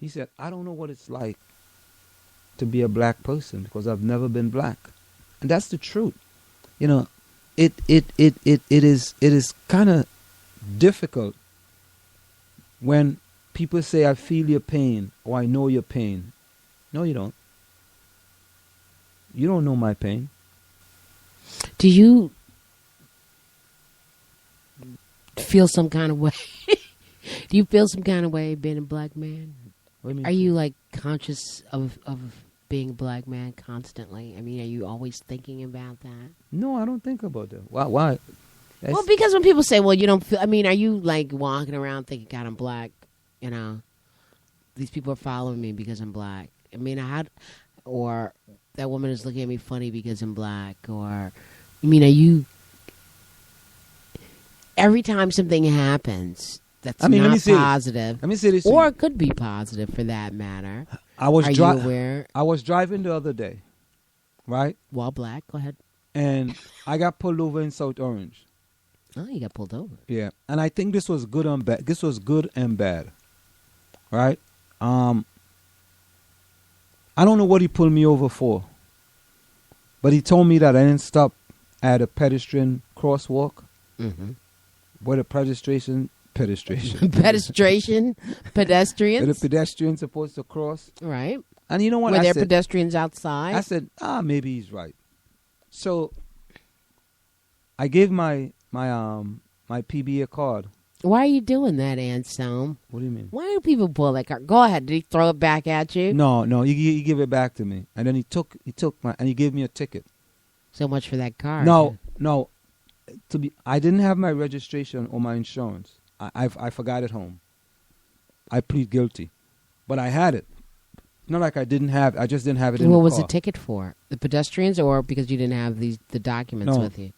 He said, I don't know what it's like to be a black person because I've never been black. And that's the truth. You know, it is kind of difficult when people say, I feel your pain or I know your pain. No, you don't. You don't know my pain. Do you feel some kind of way? Do you feel some kind of way being a black man? What do you mean? Are you like conscious of being a black man constantly? I mean, are you always thinking about that? No, I don't think about that. Why? Well, because when people say, well, you don't feel, I mean, are you like walking around thinking, God, I'm black, you know, these people are following me because I'm black. I mean, or that woman is looking at me funny because I'm black, or, I mean, are you, every time something happens that's not positive, let me say this, or it could be positive for that matter. Are you aware? I was driving the other day, right? While black, go ahead. And I got pulled over in South Orange. Oh, you got pulled over. Yeah, and I think this was good and bad. This was good and bad, right? I don't know what he pulled me over for, but he told me that I didn't stop at a pedestrian crosswalk, where the pedestrians where the pedestrians supposed to cross, right? And you know what? Were there pedestrians outside? I said, maybe he's right. So I gave my PBA card. Why are you doing that, Anselm? What do you mean? Why do people pull that card? Go ahead. Did he throw it back at you? No. He gave it back to me, and then he took and he gave me a ticket. So much for that card. No. I didn't have my registration or my insurance. I forgot it home. I plead guilty, but I had it. It's not like I didn't have. I just didn't have it in the car. What was the ticket for? The pedestrians, or because you didn't have the documents with you?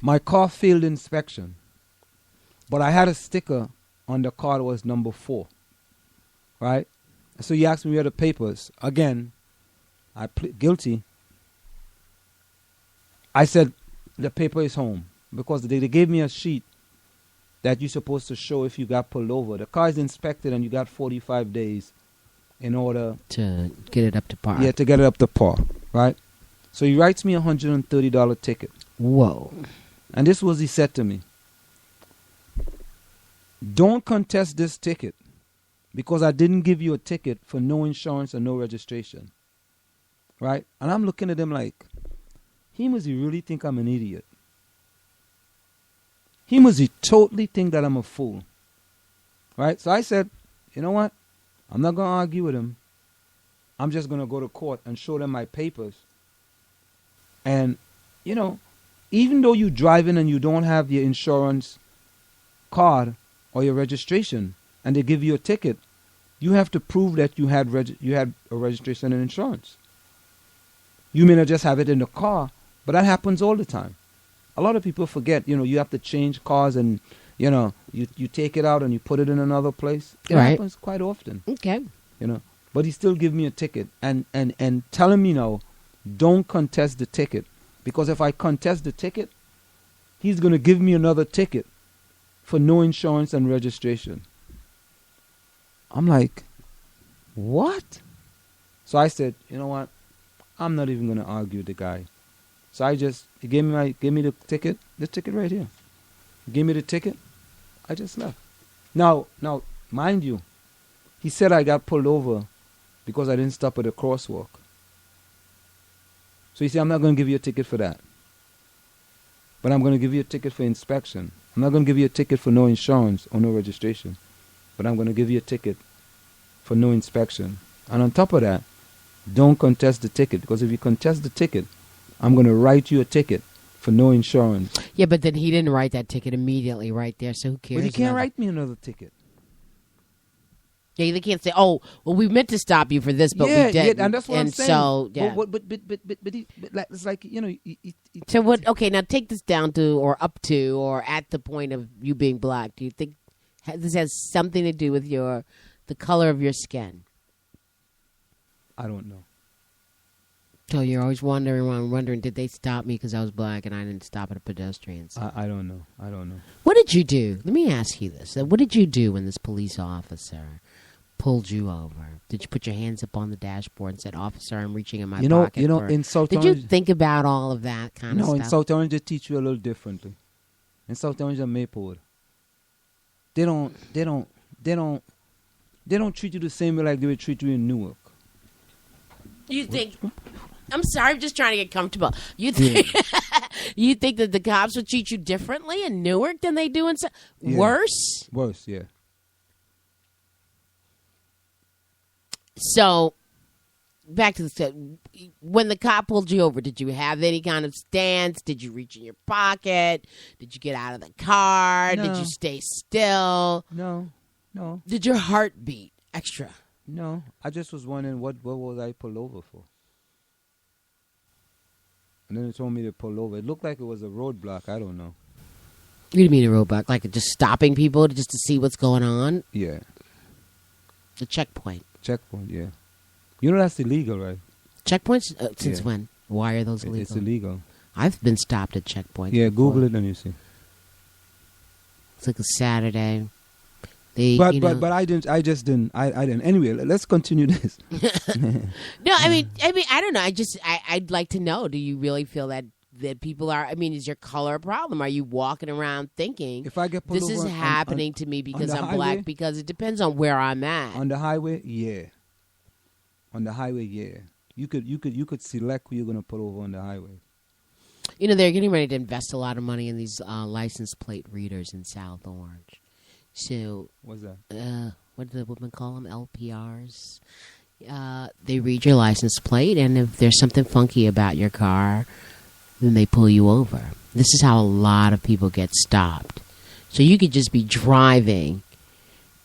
My car failed inspection, but I had a sticker on the car that was number 4. Right? So he asked me where the papers. Again, I plead guilty. I said the paper is home because they gave me a sheet that you're supposed to show if you got pulled over. The car is inspected and you got 45 days in order to get it up to par. Yeah, to get it up to par, right? So he writes me a $130 ticket. Whoa. And this was he said to me. Don't contest this ticket because I didn't give you a ticket for no insurance and no registration. Right? And I'm looking at him like, he must really think I'm an idiot. He must totally think that I'm a fool. Right? So I said, you know what? I'm not going to argue with him. I'm just going to go to court and show them my papers. And, you know, even though you're driving and you don't have your insurance card or your registration and they give you a ticket, you have to prove that you had a registration and insurance. You may not just have it in the car, but that happens all the time. A lot of people forget, you know, you have to change cars and, you know, you take it out and you put it in another place. It happens quite often. Okay. You know, but he still give me a ticket and telling me now, don't contest the ticket. Because if I contest the ticket, he's going to give me another ticket for no insurance and registration. I'm like, what? So I said, you know what? I'm not even going to argue with the guy. So he gave me the ticket right here. He gave me the ticket. I just left. Now, mind you, he said I got pulled over because I didn't stop at a crosswalk. So he said, I'm not going to give you a ticket for that. But I'm going to give you a ticket for inspection. I'm not going to give you a ticket for no insurance or no registration. But I'm going to give you a ticket for no inspection. And on top of that, don't contest the ticket. Because if you contest the ticket, I'm going to write you a ticket for no insurance. Yeah, but then he didn't write that ticket immediately right there, so who cares? But he can't write me another ticket. Yeah, they can't say, "Oh, well, we meant to stop you for this, but we didn't." Yeah, and that's what I'm saying. So, yeah. But it's like, you know. So what? Okay, now take this down to, or up to, or at the point of you being black. Do you think this has something to do with the color of your skin? I don't know. So you're always wondering, did they stop me because I was black and I didn't stop at a pedestrian? I don't know. I don't know. What did you do? Let me ask you this. What did you do when this police officer pulled you over? Did you put your hands up on the dashboard and said, "Officer, I'm reaching in my You know, pocket"? in South Did Orange, you think about all of that kind of no, stuff? in South Orange they teach you a little differently. In South Orange and Maplewood, they don't treat you the same way like they would treat you in Newark. You think? I'm sorry, I'm just trying to get comfortable. You think? You think that the cops would treat you differently in Newark than they do in worse? Worse, yeah. So, back to the when the cop pulled you over, did you have any kind of stance? Did you reach in your pocket? Did you get out of the car? No. Did you stay still? No. Did your heart beat extra? No, I just was wondering what was I pulled over for. And then they told me to pull over. It looked like it was a roadblock. I don't know. What do you mean a roadblock? Like just stopping people just to see what's going on? Yeah. The checkpoint. Checkpoint, yeah. You know that's illegal, right? Checkpoints? Since Yeah. when? Why are those illegal? It's illegal. I've been stopped at checkpoints. Yeah, before. Google it and you see. It's like a Saturday. They, But you know, I didn't. Anyway, let's continue this. No, I mean, I don't know. I'd like to know. Do you really feel that people are? I mean, is your color a problem? Are you walking around thinking If I get pulled this is over happening to me because the I'm highway? black? Because it depends on where I'm at. On the highway, yeah. On the highway, yeah. You could select who you're gonna pull over on the highway. You know, they're getting ready to invest a lot of money in these license plate readers in South Orange. So, What's that? what do the women call them? LPRs. They read your license plate, and if there's something funky about your car, then they pull you over. This is how a lot of people get stopped. So you could just be driving,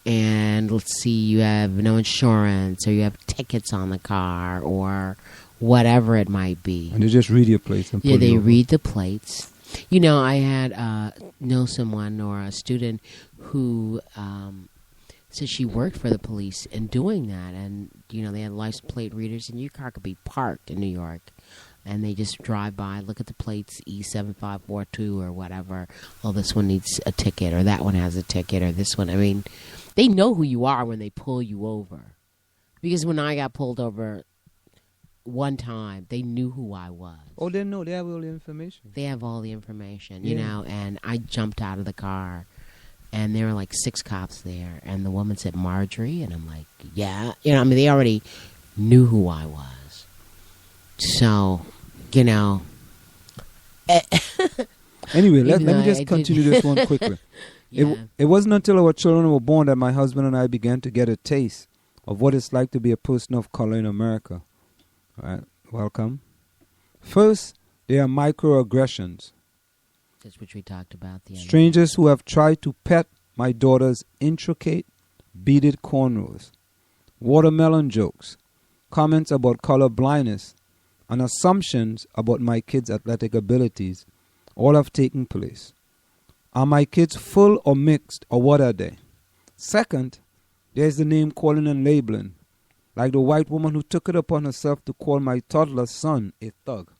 and let's see, you have no insurance, or you have tickets on the car, or whatever it might be. And they just read your plates and pull Yeah, you they over. read the plates. You know, I had know someone or a student who said she worked for the police in doing that, and you know they had license plate readers, and your car could be parked in New York, and they just drive by, look at the plates, E7542 or whatever. Oh, this one needs a ticket, or that one has a ticket, or this one. I mean, they know who you are when they pull you over, because when I got pulled over one time, they knew who I was. Oh, they know. They have all the information. They have all the information, you Yeah. know, and I jumped out of the car, and there were like 6 cops there, and the woman said, "Marjorie," and I'm like, "Yeah." You know, I mean, they already knew who I was. So, you know. Anyway, let Even me though just I continue did- this one quickly. Yeah. It wasn't until our children were born that my husband and I began to get a taste of what it's like to be a person of color in America. All right, welcome. First, there are microaggressions. That's what we talked about the other day. Strangers who have tried to pet my daughter's intricate beaded cornrows, watermelon jokes, comments about color blindness, and assumptions about my kids' athletic abilities all have taken place. Are my kids full or mixed, or what are they? Second, there's the name calling and labeling, like the white woman who took it upon herself to call my toddler's son a thug.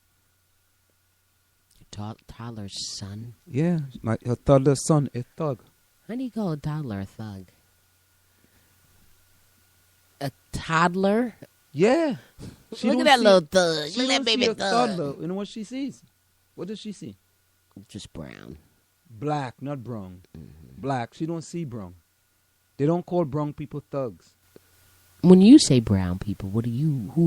Toddler's son? Yeah, her toddler's son a thug. How do you call a toddler a thug? A toddler? Yeah. Look at that little thug. She Look at that don't see baby a thug. toddler. You know what she sees? What does she see? Just brown. Black, not brown. Black. She don't see brown. They don't call brown people thugs. When you say brown people, who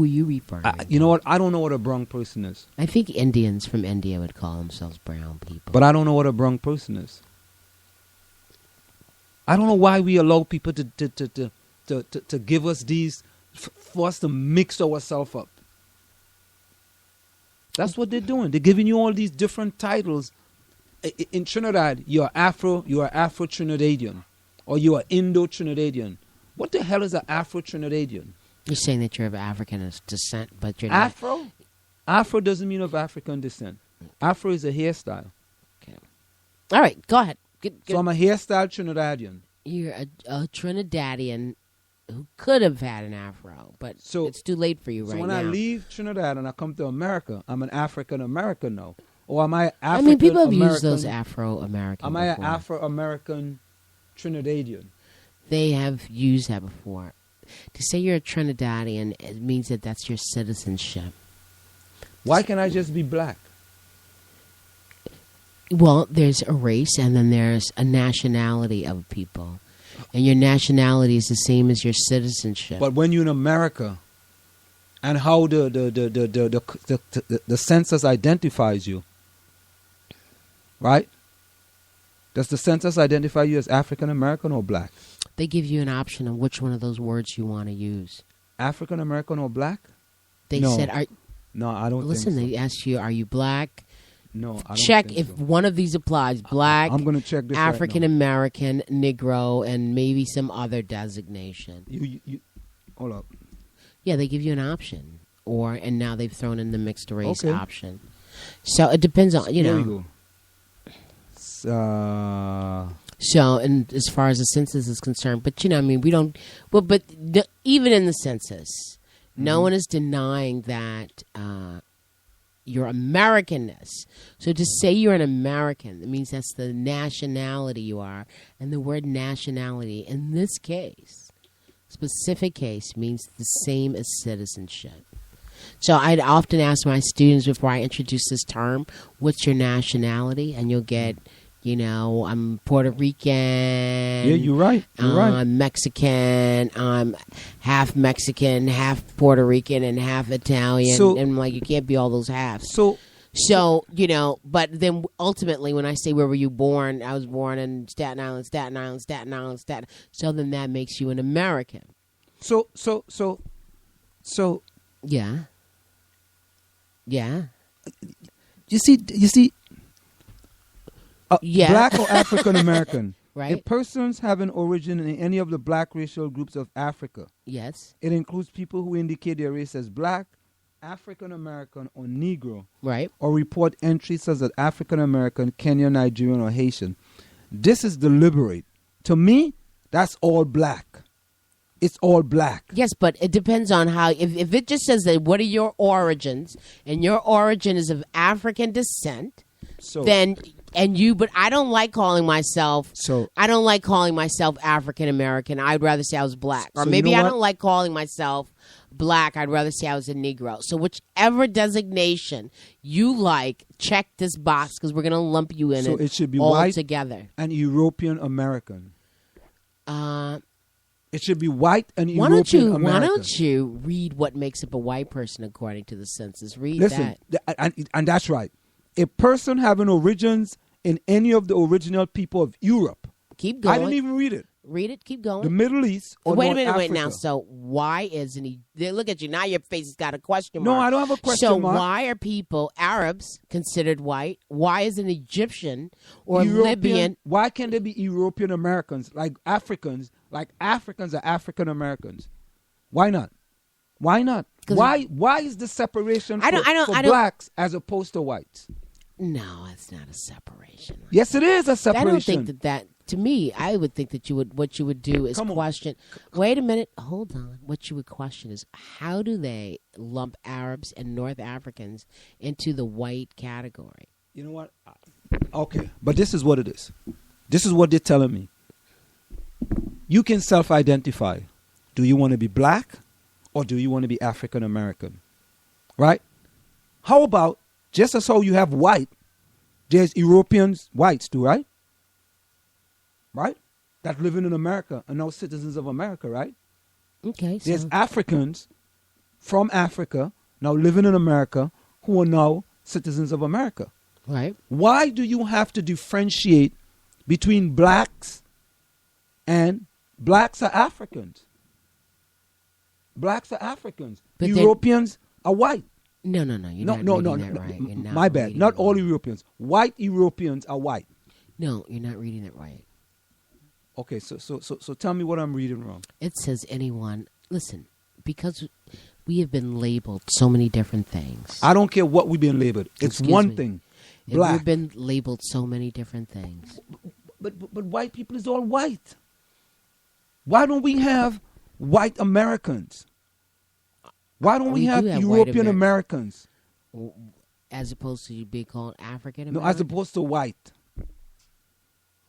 are you referring to? You know what? I don't know what a brown person is. I think Indians from India would call themselves brown people. But I don't know what a brown person is. I don't know why we allow people to give us these, for us to mix ourselves up. That's what they're doing. They're giving you all these different titles. In Trinidad, you're Afro-Trinidadian, or you are Indo-Trinidadian. What the hell is an Afro-Trinidadian? You're saying that you're of African descent, but you're not. Afro? Afro doesn't mean of African descent. Afro is a hairstyle. Okay. All right, go ahead. So I'm a hairstyle Trinidadian. You're a Trinidadian who could have had an afro, but So- it's too late for you So right when now. I leave Trinidad and I come to America, I'm an African-American now. Or am I African-American? I mean, people have used those Afro-American Am I an before. Afro-American Trinidadian? They have used that before. To say you're a Trinidadian, it means that that's your citizenship. Why can't I just be black? Well, there's a race and then there's a nationality of people. And your nationality is the same as your citizenship. But when you're in America, and how the census identifies you, right? Does the census identify you as African American or black? They give you an option of which one of those words you want to use. African American or black? They No. said, No, I don't listen, think so. they asked you, are you black? No, I don't Check think if so. one of these applies. Black, I'm going to check this African right American, Negro, and maybe some other designation. now. You, hold up. Yeah, they give you an option. And now they've thrown in the mixed race Okay. option. So it depends on, There know. we go. So, and as far as the census is concerned, but we don't. Well, but even in the census, no one is denying that your Americanness. So to say you're an American, it means that's the nationality you are, and the word nationality in this case, specific case, means the same as citizenship. So I'd often ask my students before I introduce this term, "What's your nationality?" And you'll get. I'm Puerto Rican. Yeah, you're right. You're right. I'm Mexican. I'm half Mexican, half Puerto Rican, and half Italian. So- and you can't be all those halves. So, But then ultimately, when I say where were you born, I was born in Staten Island. So then that makes you an American. so, Yeah. Yeah. you see, Yeah. black or African American. Right. If persons have an origin in any of the black racial groups of Africa, Yes. it includes people who indicate their race as black, African American, or Negro, Right. or report entries such as African American, Kenyan, Nigerian, or Haitian. This is deliberate. To me, that's all black. It's all black. Yes, but it depends on how. If it just says that what are your origins, and your origin is of African descent, So then but I don't like calling myself. So- I don't like calling myself African American. I'd rather say I was black, or So you maybe know I what? don't like calling myself black. I'd rather say I was a Negro. So whichever designation you like, check this box because we're gonna lump you in So it should be all white together. and European American. Uh, It should be white and Why European don't American. you read what makes up a white person according to the census? Read Listen, that. and that's right. A person having origins in any of the original people of Europe. Keep going. I didn't even read it. Read it. Keep going. The Middle East or Wait a North minute. Wait Africa. now. So why isn't he? Look at you now. Your face has got a question No, mark. I don't have a question so mark. why are people Arabs considered white? Why is an Egyptian or European- Libyan? Why can't there be European Americans like Africans? Like Africans are African Americans. Why not? Why not? 'Cause- Why is the separation for, I don't- for I don't- blacks as opposed to whites? No, it's not a separation. Yes, it is a separation. I don't think that. To me, I would think that what you would do is Come on. question. Wait a minute. Hold on. What you would question is how do they lump Arabs and North Africans into the white category? You know what? Okay, but this is what it is. This is what they're telling me. You can self-identify. Do you want to be black or do you want to be African American? Right? How about just as how you have white, there's Europeans, whites too, right? Right? That living in America and now citizens of America, right? Okay. So There's Africans from Africa now living in America who are now citizens of America. right. Why do you have to differentiate between blacks and blacks are Africans? Blacks are Africans. But then- Europeans are white. No. You're not reading that right. You're not My bad. reading Not it all right. Europeans. White Europeans are white. No, you're not reading it right. Okay, so tell me what I'm reading wrong. It says anyone. Listen, because we have been labeled so many different things. I don't care what we've been labeled. It's Excuse one me. thing. And Black. We've been labeled so many different things. But white people is all white. Why don't we have white Americans? Why don't we We have do have white European Americans? As opposed to you being called African No, American? as opposed to white.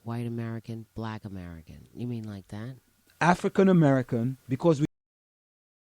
White American, Black American. You mean like that? African American, because we